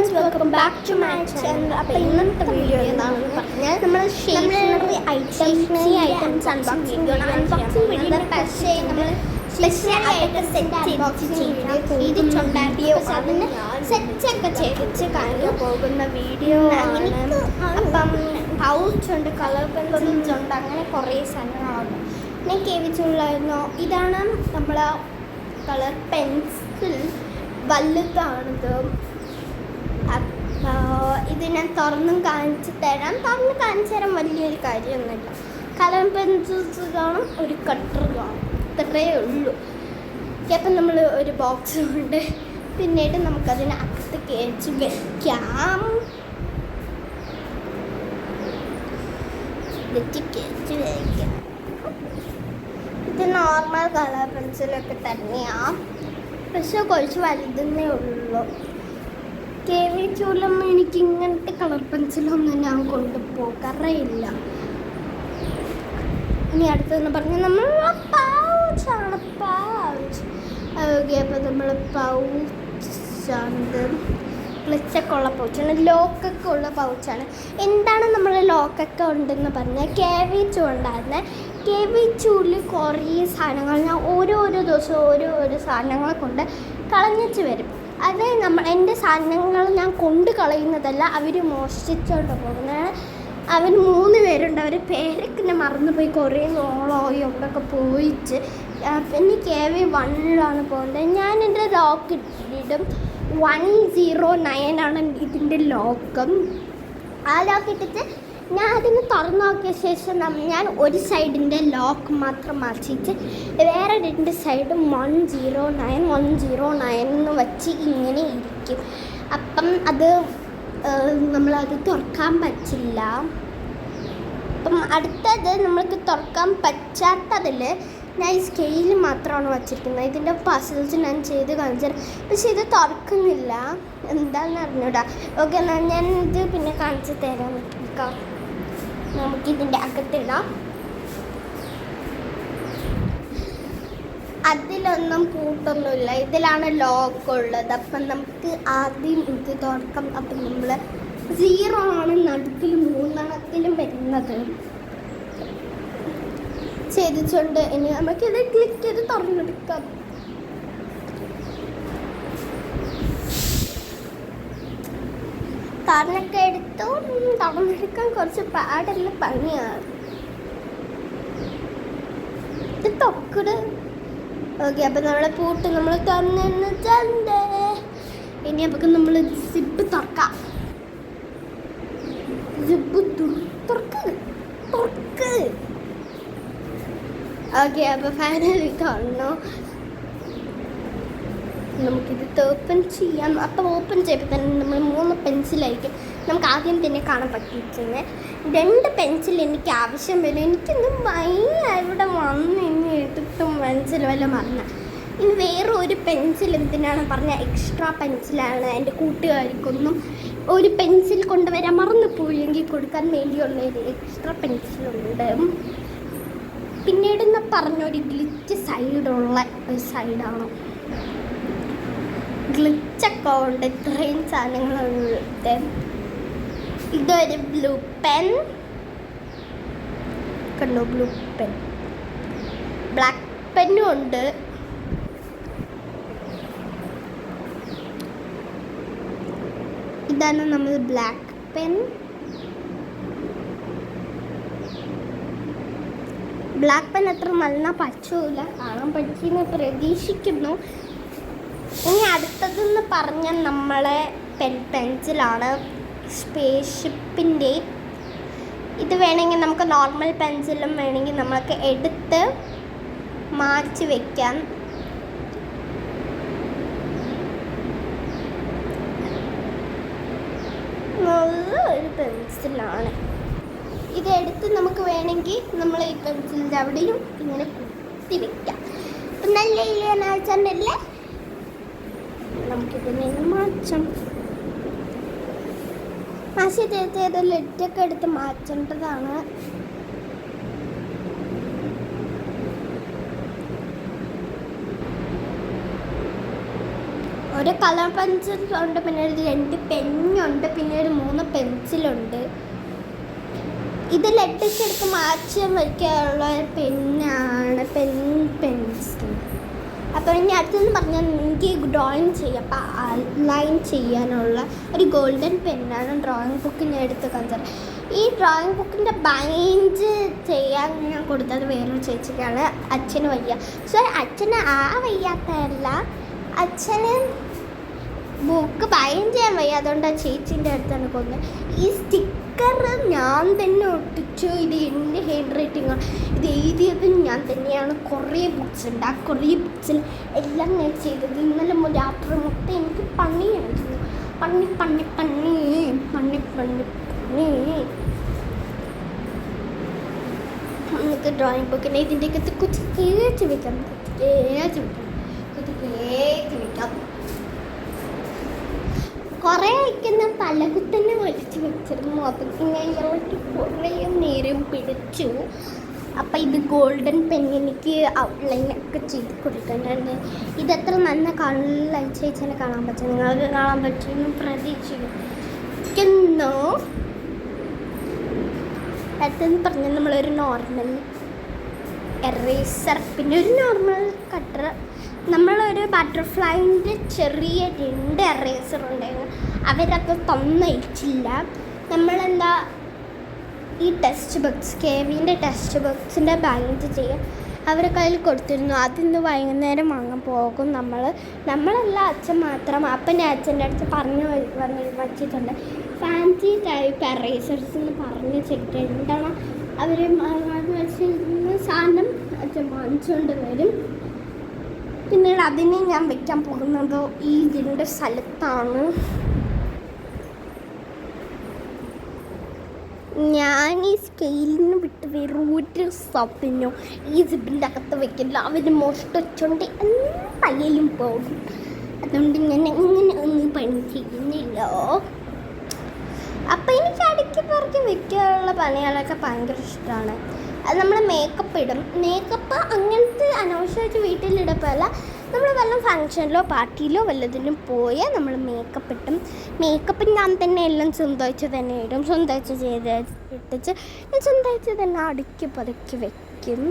Guys, welcome back to my channel. അപ്പോൾ ഇന്നത്തെ video എന്താണെന്ന് പറഞ്ഞാൽ നമ്മൾ സ്റ്റേഷനറി ഐറ്റംസ് അൺബോക്സിംഗ് വീഡിയോ. പക്ഷേ നമ്മൾ സ്പെഷ്യൽ ആയിട്ട് സെറ്റ് ചെയ്ത് ചുണ്ടാക്കിയ അതിന് സെറ്റൊക്കെ ചെയ്തിച്ച് കഴിഞ്ഞു പോകുന്ന വീഡിയോ ആണ്. അപ്പം പൗച്ചുണ്ട്, കളർ പെൻസിൽസ് ഉണ്ട്, അങ്ങനെ കുറേ സാധനങ്ങളുണ്ട്. ഞാൻ കേൾവിച്ചുള്ളായിരുന്നു. ഇതാണ് നമ്മളെ കളർ പെൻസിൽ, വലുതാണിത്. ഇത് ഞാൻ തുറന്നും കാണിച്ചു തരാം. വലിയൊരു കാര്യമൊന്നുമില്ല. കളർ പെൻസിൽസ് കാണും, ഒരു കട്ടർ കാണും, ഇത്രയേ ഉള്ളൂ. അപ്പം നമ്മൾ ഒരു ബോക്സ് കൊണ്ട് പിന്നീട് നമുക്കതിന് അകത്ത് കയറ്റി വയ്ക്കാം. ഇത് നോർമൽ കളർ പെൻസിലൊക്കെ തന്നെയാണ്, പക്ഷെ കുറച്ച് വലുതെന്നേ ഉള്ളൂ. KV ചൂലമ്മ എനിക്ക് ഇങ്ങനത്തെ കളർ പെൻസിലൊന്നും ഞാൻ കൊണ്ടുപോകാറില്ല. ഇനി അടുത്തെന്ന് പറഞ്ഞാൽ നമ്മൾ പൗച്ചാണ്. അപ്പോൾ നമ്മൾ പൗച്ചാണിത്. ക്ലിച്ചൊക്കെ ഉള്ള പൗച്ചാണ്, ലോക്കൊക്കെ ഉള്ള പൗച്ചാണ്. എന്താണ് നമ്മൾ ലോക്കൊക്കെ ഉണ്ടെന്ന് പറഞ്ഞാൽ KV ചൂ ഉണ്ടായിരുന്നത്. KV ചൂല് കുറേ സാധനങ്ങൾ ഞാൻ ഓരോരോ ദിവസം ഓരോരോ സാധനങ്ങളെ കൊണ്ട് കളഞ്ഞിച്ച് വരും. അത് എൻ്റെ സാധനങ്ങൾ ഞാൻ കൊണ്ട് കളയുന്നതല്ല, അവർ മോഷ്ടിച്ചുകൊണ്ട് പോകുന്നതാണ്. അവർ 3 പേരുണ്ട്. അവർ പേരൊക്കെ ഞാൻ മറന്നുപോയി, കുറേ നോളായി അവിടെയൊക്കെ പോയിച്ച്. പിന്നെ KV 1 പോകുന്നത്. ഞാൻ എൻ്റെ ലോക്ക് ഇടും. 109 ആണ് ഇതിൻ്റെ ലോക്കും. ആ ലോക്ക് ഇട്ടിട്ട് ഞാൻ അതിന് തുറന്നു നോക്കിയ ശേഷം ഞാൻ ഒരു സൈഡിൻ്റെ ലോക്ക് മാത്രം മാറ്റിയിട്ട് വേറെ 2 സൈഡും 109 എന്ന് വെച്ച് ഇങ്ങനെ ഇരിക്കും. അപ്പം അത് നമ്മളത് തുറക്കാൻ പറ്റില്ല. അപ്പം അടുത്തത് നമ്മൾക്ക് തുറക്കാൻ പറ്റാത്തതിൽ ഞാൻ ഈ സ്കെയിൽ മാത്രമാണ് വച്ചിരിക്കുന്നത്. ഇതിൻ്റെ പസിൽസ് ഞാൻ ചെയ്ത് കാണിച്ചാൽ, പക്ഷെ ഇത് തുറക്കുന്നില്ല, എന്താണെന്ന് അറിഞ്ഞൂടാ. ഓക്കെ, എന്നാൽ ഞാൻ ഇത് പിന്നെ കാണിച്ച് തരാം. നമുക്കിതിൻ്റെ അകത്തിടാം. അതിലൊന്നും പൂട്ടൊന്നുമില്ല, ഇതിലാണ് ലോക്ക് ഉള്ളത്. അപ്പം നമുക്ക് ആദ്യം ഇത് തുറക്കാം. അപ്പം നമ്മൾ 0 ആണ് നടുക്കിലും 3 വരുന്നത് ചെയ്തിട്ടുണ്ട്. ഇനി നമുക്കിത് ക്ലിക്ക് ചെയ്ത് തുറന്നെടുക്കാം. തുറന്നൊക്കെ എടുത്തു. തുറന്നെടുക്കാൻ കുറച്ച് പാടുള്ള പണിയാണ്. ഇത് തൊക്കട്. ഓക്കെ, അപ്പം നമ്മളെ പൂട്ട് നമ്മൾ തുറന്നിട്ടുണ്ട്. ഇനി നമുക്ക് നമ്മൾ സിപ്പ് തുറക്കാം. സിപ്പ് തുറക്ക്. ഓക്കെ, അപ്പോൾ ഫൈനലി തുറന്നു. നമുക്കിത് ഓപ്പൺ ചെയ്യാം. അപ്പോൾ ഓപ്പൺ ചെയ്യുമ്പോൾ തന്നെ നമ്മൾ 3 പെൻസിലായിരിക്കും നമുക്ക് ആദ്യം തന്നെ കാണാൻ പറ്റിയിരിക്കുന്നത്. 2 പെൻസിൽ എനിക്ക് ആവശ്യം വരും. എനിക്കൊന്നും ഇവിടെ വന്ന് ഇനി എടുത്തും പെൻസിൽ വല്ല മറന്ന. ഇനി വേറെ ഒരു പെൻസിൽ എന്തിനാണ് പറഞ്ഞാൽ എക്സ്ട്രാ പെൻസിലാണ്. എൻ്റെ കൂട്ടുകാർക്കൊന്നും ഒരു പെൻസിൽ കൊണ്ടുവരാൻ മറന്നു പോയെങ്കിൽ കൊടുക്കാൻ വേണ്ടിയുള്ള ഒരു എക്സ്ട്രാ പെൻസിലുണ്ട്. പിന്നീടെന്ന് പറഞ്ഞൊരു ഗ്ലിച്ച് സൈഡുള്ള ഒരു സൈഡാണ്. ഗ്ലിച്ചൊക്കെ ഉണ്ട്, ഇത്രയും സാധനങ്ങളുണ്ട്. ഇതൊരു ബ്ലൂ പെൻ കണ്ടോ, ബ്ലൂ പെൻ. ബ്ലാക്ക് പെന്നും ഉണ്ട്. ഇതാണ് നമ്മൾ ബ്ലാക്ക് പെൻ. ബ്ലാക്ക് പെൻ അത്ര നല്ല പച്ചൂല, കാണാൻ പറ്റുമെന്ന് പ്രതീക്ഷിക്കുന്നു. ഇനി അടുത്തതെന്ന് പറഞ്ഞാൽ നമ്മളെ പെൻസിലാണ്, സ്പേസ്ഷിപ്പിൻ്റെ. ഇത് വേണമെങ്കിൽ നമുക്ക് നോർമൽ പെൻസിലും വേണമെങ്കിൽ നമ്മൾക്ക് എടുത്ത് മാറ്റി വയ്ക്കാം. നല്ല ഒരു പെൻസിലാണ്. ഇതെടുത്ത് നമുക്ക് വേണമെങ്കിൽ നമ്മൾ ഈ പെൻസിലിൻ്റെ അവിടെയും ഇങ്ങനെ കുത്തി വയ്ക്കാം. അപ്പം നല്ല ഇല്ലേ, നമുക്കിതിനെ മാറ്റാം. മാറ്റി ലെറ്റൊക്കെ എടുത്ത് മാറ്റേണ്ടതാണ്. ഒരു കളർ പെൻസിലുണ്ട്, പിന്നെ ഒരു 2 പെന്നുണ്ട്, പിന്നെ ഒരു 3 പെൻസിലുണ്ട്. ഇത് ലെറ്റേഴ്സ് മാച്ച് വയ്ക്കാനുള്ള പെന്നാണ്, പെൻസിൽ. അപ്പോൾ ഇനി അടുത്തെന്ന് പറഞ്ഞാൽ എനിക്ക് ഡ്രോയിങ് ചെയ്യാം. അപ്പോൾ ഔട്ട്ലൈൻ ചെയ്യാനുള്ള ഒരു ഗോൾഡൻ പെന്നാണ് ഡ്രോയിങ് ബുക്ക് ഞാൻ എടുത്ത് കാണിച്ചത്. ഈ ഡ്രോയിങ് ബുക്കിൻ്റെ ബൈൻഡ് ചെയ്യാൻ ഞാൻ കൊടുത്തത് വേറൊരു ചേച്ചിക്കാണ്. അച്ഛന് വയ്യ. സോ അച്ഛന് വയ്യാത്തതല്ല, അച്ഛന് ബുക്ക് ബൈൻഡ് ചെയ്യാൻ വയ്യ. അതുകൊണ്ട് ആ ചേച്ചീൻ്റെ അടുത്താണ് കൊന്നത്. ഈ സ്റ്റിക്കർ ഞാൻ തന്നെ ഒട്ടിച്ചു. ഇത് എൻ്റെ ഹാൻഡ് റൈറ്റിങ്ങാണ്. ഇത് എഴുതിയത് ഞാൻ തന്നെയാണ്. കുറേ ബുക്സ് ഉണ്ട്. ആ കുറേ ബുക്സിൽ എല്ലാം ഞാൻ ചെയ്തത്. ഇന്നലെ രാത്രി മൊത്തം എനിക്ക് പണിയായിരുന്നു. പണി നമുക്ക് ഡ്രോയിങ് ബുക്കിനെ ഇതിൻ്റെയൊക്കെ കുത്തി കയറ്റി വെക്കാം. കുറേ വയ്ക്കുന്ന പലകുത്തന്നെ വലിച്ച് വെച്ചിരുന്നു. അപ്പം ഇങ്ങനെ കുറേ നേരം പിടിച്ചു. അപ്പം ഇത് ഗോൾഡൻ പെൻ എനിക്ക് ഔട്ട്ലൈനൊക്കെ ചെയ്ത് കൊടുക്കുന്നുണ്ട്. ഇതെത്ര നല്ല കളർ ചേച്ചനെ കാണാൻ പറ്റും, നിങ്ങൾക്ക് കാണാൻ പറ്റുമെന്ന് പ്രതീക്ഷിക്കുന്നു. അടുത്തെന്ന് പറഞ്ഞാൽ നമ്മളൊരു നോർമൽ എറേസർ, പിന്നെ ഒരു നോർമൽ കട്ടർ. നമ്മളൊരു ബട്ടർഫ്ലൈൻ്റെ ചെറിയ 2 എറേസർ ഉണ്ടായിരുന്നു. അവരത് തന്നയച്ചില്ല. നമ്മളെന്താ ഈ ടെക്സ്റ്റ് ബുക്സ്, കെവിൻ്റെ ടെക്സ്റ്റ് ബുക്സിൻ്റെ ബൈൻഡ് ചെയ്യാൻ അവരുടെ കയ്യിൽ കൊടുത്തിരുന്നു. അതിന്ന് വൈകുന്നേരം വാങ്ങാൻ പോകും നമ്മളല്ല, അച്ഛൻ മാത്രം. അപ്പം അച്ഛൻ്റെ അടുത്ത് പറഞ്ഞു വച്ചിട്ടുണ്ട് ഫാൻസി ടൈപ്പ് എറേസേഴ്സ് എന്ന് പറഞ്ഞു വെച്ചിട്ട് എന്താണ് അവർ വെച്ചിരുന്ന സാധനം അച്ഛൻ വാങ്ങിച്ചുകൊണ്ട് വരും. പിന്നീട് അതിനെ ഞാൻ വയ്ക്കാൻ പോകുന്നത് ഈ ഇതിൻ്റെ സ്ഥലത്താണ്. ഞാൻ ഈ സ്കെയിലിന് വിട്ട് വേറൊരു സാധനവും ഈ സിബിൻ്റെ അകത്ത് വയ്ക്കില്ല. അവർ മോഷ്ടിച്ചുകൊണ്ട് എന്തായാലും പോകും. അതുകൊണ്ട് ഞാൻ ഇങ്ങനെ ഒന്നും പണി ചെയ്യുന്നില്ല. അപ്പം എനിക്ക് അടുക്കി പറക്കി വയ്ക്കാനുള്ള പണികളൊക്കെ ഭയങ്കര ഇഷ്ടമാണ്. അത് നമ്മൾ മേക്കപ്പ് ഇടും. മേക്കപ്പ് അങ്ങനത്തെ അനാവശ്യമായിട്ട് വീട്ടിലിടപ്പല്ല. നമ്മൾ വല്ല ഫങ്ഷനിലോ പാർട്ടിയിലോ വല്ലതിനും പോയാൽ നമ്മൾ മേക്കപ്പ് ഇട്ടും. മേക്കപ്പ് ഞാൻ തന്നെ എല്ലാം സ്വന്തമായിട്ട് തന്നെ ഇടും. സ്വന്തമായിട്ട് ഇട്ടിച്ച് ഞാൻ സ്വന്തമായിട്ട് തന്നെ അടുക്കി പതുക്കി വയ്ക്കും.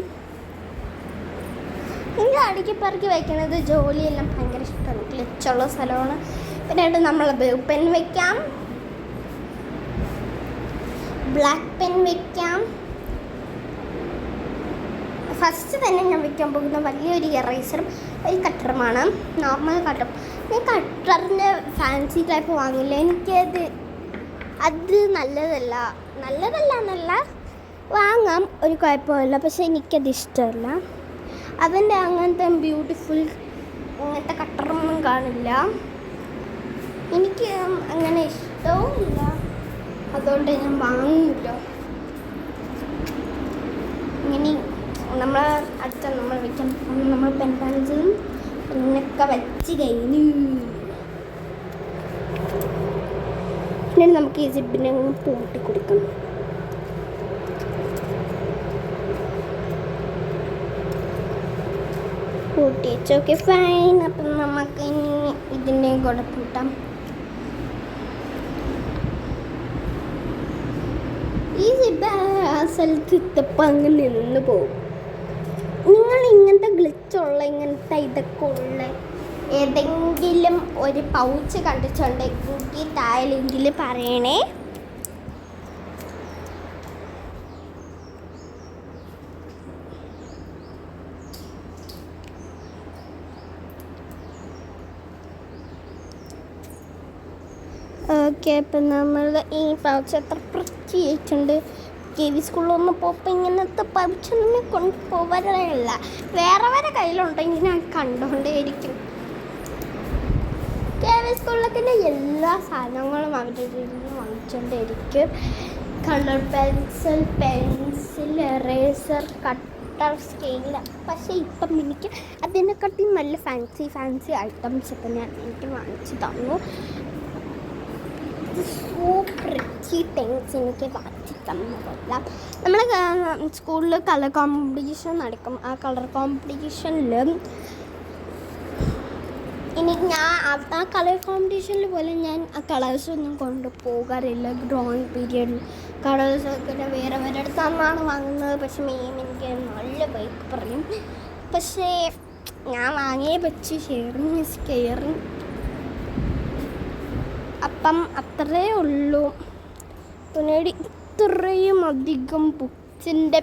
എനിക്ക് അടുക്കി പറക്കി വയ്ക്കുന്നത് ജോലിയെല്ലാം ഭയങ്കര ഇഷ്ടമാണ്. ക്ലിച്ചുള്ള സ്ഥലമാണ്. പിന്നെ നമ്മൾ പെൻ വയ്ക്കാം, ബ്ലാക്ക് പെൻ വയ്ക്കാം. ഫസ്റ്റ് തന്നെ ഞാൻ വയ്ക്കാൻ പോകുന്ന വലിയൊരു എറേസറും ഒരു കട്ടറുമാണ്, നോർമൽ കട്ടറും. ഞാൻ കട്ടറിൻ്റെ ഫാൻസി ടൈപ്പ് വാങ്ങില്ല. അത് നല്ലതല്ല വാങ്ങാം, ഒരു കുഴപ്പമില്ല. പക്ഷെ എനിക്കത് ഇഷ്ടമല്ല. അതിൻ്റെ അങ്ങനത്തെ ബ്യൂട്ടിഫുൾ അങ്ങനത്തെ കട്ടറൊന്നും കാണില്ല. എനിക്ക് അങ്ങനെ ഇഷ്ടവും ഇല്ല. അതുകൊണ്ട് ഞാൻ വാങ്ങില്ല. ഇങ്ങനെ നമ്മൾ വയ്ക്കാൻ നമ്മൾ പെൻസിലും പിന്നൊക്കെ വെച്ച് കഴിഞ്ഞു. പിന്നെ നമുക്ക് ഈ സിബിനെ പൂട്ടി കൊടുക്കണം. പൂട്ടി വെച്ച് ഓക്കെ ഫൈൻ. അപ്പം നമുക്ക് ഇനി ഇതിൻ്റെ കൂടെ പൂട്ടാം. ഈ സിബ് ആ സ്ഥലത്ത് എത്തപ്പോൾ അങ്ങ് നിന്ന് പോകും. നിങ്ങൾ ഇങ്ങനത്തെ ഗ്ലിച്ചുള്ള ഇതൊക്കെ ഉള്ള ഏതെങ്കിലും ഒരു പൗച്ച് കണ്ടിട്ടുണ്ടെങ്കിൽ താഴെങ്കിൽ പറയണേ. ഓക്കെ, അപ്പം നമ്മൾ ഈ പൗച്ച് എത്ര വൃത്തിയായിട്ടുണ്ട്. KV സ്കൂളിലൊന്നും പോകുമ്പോൾ ഇങ്ങനത്തെ പൗച്ചൊന്നും കൊണ്ടുപോകാറില്ല. വേറെ കയ്യിലുണ്ടെങ്കിൽ ഞാൻ കണ്ടുകൊണ്ടേയിരിക്കും. KV സ്കൂളിലൊക്കെ എല്ലാ സാധനങ്ങളും അവരുടെ നിന്ന് വാങ്ങിച്ചുകൊണ്ടേയിരിക്കും. Colour pencil, eraser, cutter, scale. പക്ഷേ ഇപ്പം എനിക്ക് അതിനെക്കാട്ടി നല്ല ഫാൻസി ഐറ്റംസ് ഒക്കെ എനിക്ക് വാങ്ങിച്ചു തന്നു. സൂപ്പർ തിങ്സ് എനിക്ക് വാങ്ങിച്ചു തന്നതല്ല. നമ്മൾ സ്കൂളിൽ കളർ കോമ്പറ്റീഷൻ നടക്കും. ആ കളർ കോമ്പറ്റീഷനിൽ ഇനി ഞാൻ ആ കളർ കോമ്പറ്റീഷനിൽ പോലെ ഞാൻ ആ കളേഴ്സൊന്നും കൊണ്ടുപോകാറില്ല. ഡ്രോയിങ് പീരിയഡിൽ കളേഴ്സൊക്കെ വേറെ വേറെ അടുത്താണ് വാങ്ങുന്നത്. പക്ഷെ എനിക്ക് നല്ല ബൈക്ക് പറയും. പക്ഷേ ഞാൻ വാങ്ങിയേ പറ്റി. Sharing is caring. അപ്പം അത്രേ ഉള്ളൂ. പിന്നീട് ഇത്രയും അധികം ബുക്സിൻ്റെ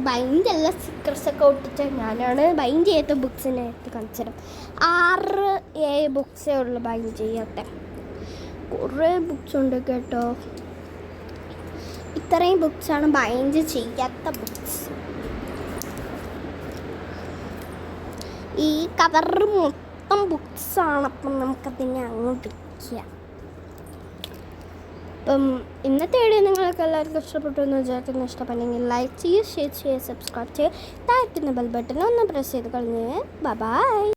ബൈൻഡല്ല സ്റ്റിക്കേഴ്സൊക്കെ ഒട്ടിച്ച ഞാനാണ്. ബൈൻഡ് ചെയ്യാത്ത ബുക്സിനായിട്ട് കാണിച്ചിടും. 6-7 ബുക്സേ ഉള്ളൂ ബൈൻഡ് ചെയ്യാത്ത. കുറേ ബുക്സ് ഉണ്ട് കേട്ടോ. ഇത്രയും ബുക്സാണ് ബൈൻഡ് ചെയ്യാത്ത ബുക്സ്. ഈ കവർ മൊത്തം ബുക്സാണ്. അപ്പം നമുക്കതിനെ അങ്ങോട്ട് വയ്ക്കാം. അപ്പം ഇന്നത്തെ വീഡിയോ നിങ്ങൾക്ക് എല്ലാവർക്കും ഇഷ്ടപ്പെട്ടു എന്ന് വിചാരിക്കുന്നു. ഇഷ്ടപ്പെട്ടെങ്കിൽ ലൈക്ക് ചെയ്യുക, ഷെയർ ചെയ്യുക, സബ്സ്ക്രൈബ് ചെയ്യുക. താഴത്തുന്ന ബെൽ ബട്ടൺ ഒന്ന് പ്രസ് ചെയ്ത് കളഞ്ഞ് ബൈ.